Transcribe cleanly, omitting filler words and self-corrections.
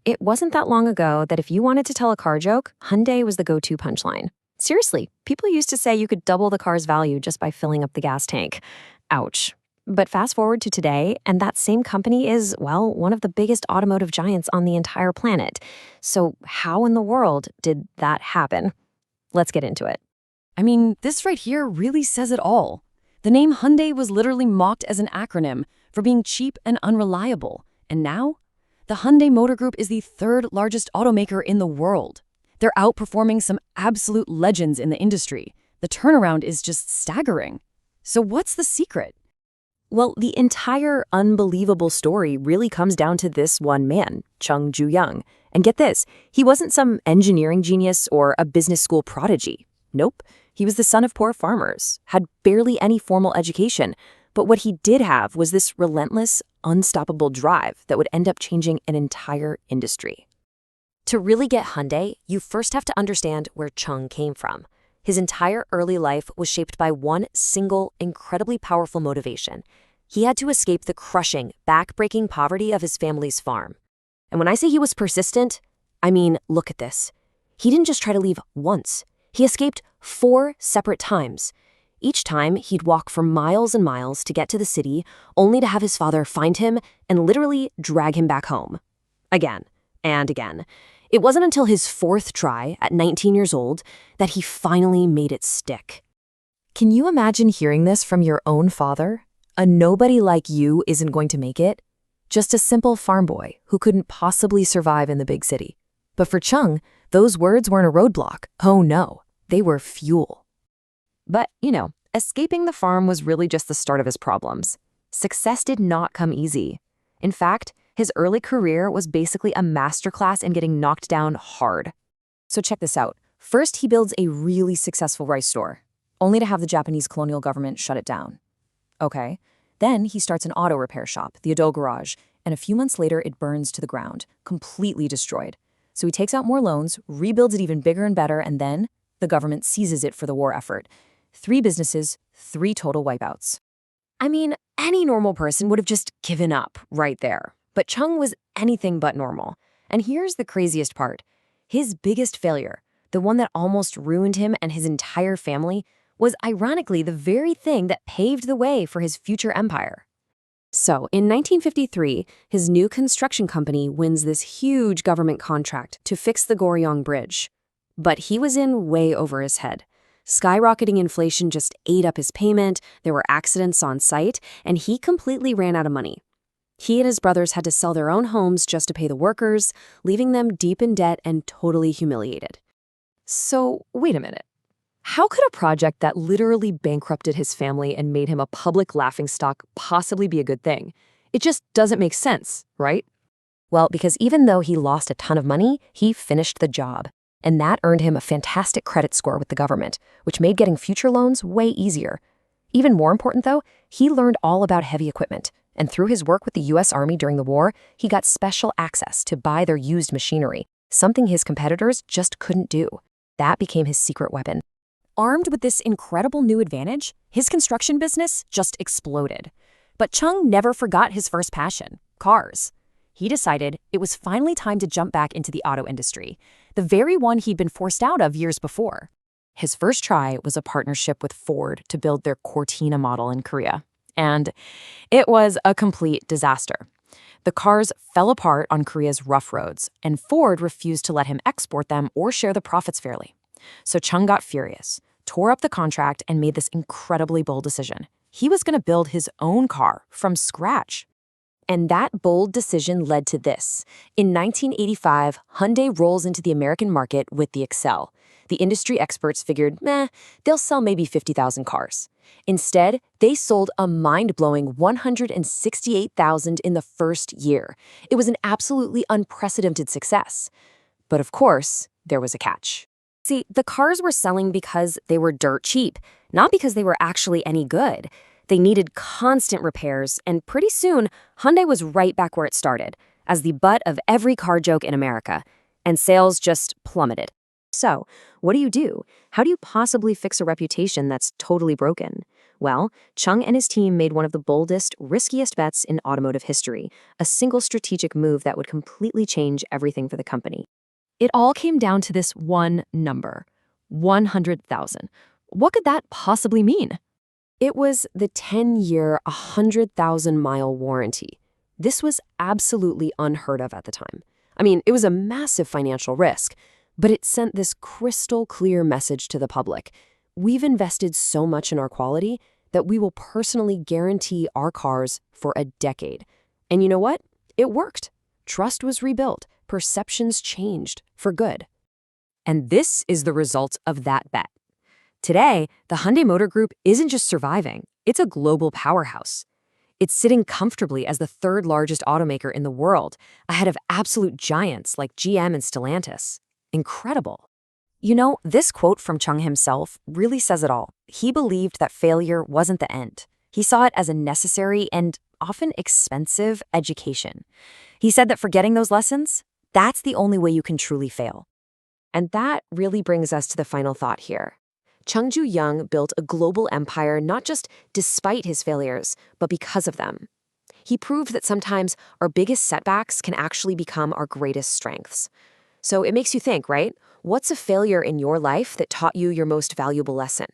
It wasn't that long ago that if you wanted to tell a car joke, Hyundai was the go-to punchline. Seriously, people used to say you could double the car's value just by filling up the gas tank. Ouch. But fast forward to today, and that same company is, well, one of the biggest automotive giants on the entire planet. So how in the world did that happen? Let's get into it. I mean, this right here really says it all. The name Hyundai was literally mocked as an acronym for being cheap and unreliable. And now, the Hyundai Motor Group is the third largest automaker in the world. They're outperforming some absolute legends in the industry. The turnaround is just staggering. So what's the secret? Well, the entire unbelievable story really comes down to this one man, Chung Ju-yung. And get this, he wasn't some engineering genius or a business school prodigy. Nope, he was the son of poor farmers, had barely any formal education. But what he did have was this relentless, unstoppable drive that would end up changing an entire industry. To really get Hyundai, you first have to understand where Chung came from. His entire early life was shaped by one single, incredibly powerful motivation. He had to escape the crushing, back-breaking poverty of his family's farm. And when I say he was persistent, I mean, look at this. He didn't just try to leave once. He escaped 4 separate times. Each time, he'd walk for miles and miles to get to the city, only to have his father find him and literally drag him back home. Again and again. It wasn't until his 4th try, at 19 years old, that he finally made it stick. Can you imagine hearing this from your own father? A nobody like you isn't going to make it? Just a simple farm boy who couldn't possibly survive in the big city. But for Chung, those words weren't a roadblock. Oh no, they were fuel. But, escaping the farm was really just the start of his problems. Success did not come easy. In fact, his early career was basically a masterclass in getting knocked down hard. So check this out. First, he builds a really successful rice store, only to have the Japanese colonial government shut it down. Okay. Then he starts an auto repair shop, the Ado Garage, and a few months later it burns to the ground, completely destroyed. So he takes out more loans, rebuilds it even bigger and better, and then the government seizes it for the war effort. 3 businesses, 3 total wipeouts. I mean, any normal person would have just given up right there. But Chung was anything but normal. And here's the craziest part. His biggest failure, the one that almost ruined him and his entire family, was ironically the very thing that paved the way for his future empire. So, in 1953, his new construction company wins this huge government contract to fix the Goryeo Bridge. But he was in way over his head. Skyrocketing inflation just ate up his payment, there were accidents on site, and he completely ran out of money. He and his brothers had to sell their own homes just to pay the workers, leaving them deep in debt and totally humiliated. So, wait a minute. How could a project that literally bankrupted his family and made him a public laughingstock possibly be a good thing? It just doesn't make sense, right? Well, because even though he lost a ton of money, he finished the job. And that earned him a fantastic credit score with the government, which made getting future loans way easier. Even more important, though, he learned all about heavy equipment. And through his work with the U.S. Army during the war, he got special access to buy their used machinery, something his competitors just couldn't do. That became his secret weapon. Armed with this incredible new advantage, his construction business just exploded. But Chung never forgot his first passion, cars. He decided it was finally time to jump back into the auto industry, the very one he'd been forced out of years before. His first try was a partnership with Ford to build their Cortina model in Korea. And it was a complete disaster. The cars fell apart on Korea's rough roads, and Ford refused to let him export them or share the profits fairly. So Chung got furious, tore up the contract, and made this incredibly bold decision. He was going to build his own car from scratch. And that bold decision led to this. In 1985, Hyundai rolls into the American market with the Excel. The industry experts figured, they'll sell maybe 50,000 cars. Instead, they sold a mind-blowing 168,000 in the first year. It was an absolutely unprecedented success. But of course, there was a catch. See, the cars were selling because they were dirt cheap, not because they were actually any good. They needed constant repairs, and pretty soon, Hyundai was right back where it started, as the butt of every car joke in America, and sales just plummeted. So, what do? How do you possibly fix a reputation that's totally broken? Well, Chung and his team made one of the boldest, riskiest bets in automotive history, a single strategic move that would completely change everything for the company. It all came down to this one number, 100,000. What could that possibly mean? It was the 10-year, 100,000-mile warranty. This was absolutely unheard of at the time. I mean, it was a massive financial risk, but it sent this crystal clear message to the public. We've invested so much in our quality that we will personally guarantee our cars for a decade. And you know what? It worked. Trust was rebuilt. Perceptions changed for good. And this is the result of that bet. Today, the Hyundai Motor Group isn't just surviving, it's a global powerhouse. It's sitting comfortably as the third largest automaker in the world, ahead of absolute giants like GM and Stellantis. Incredible. You know, this quote from Chung himself really says it all. He believed that failure wasn't the end. He saw it as a necessary and often expensive education. He said that forgetting those lessons, that's the only way you can truly fail. And that really brings us to the final thought here. Chung Ju-yung built a global empire not just despite his failures, but because of them. He proved that sometimes our biggest setbacks can actually become our greatest strengths. So it makes you think, right? What's a failure in your life that taught you your most valuable lesson?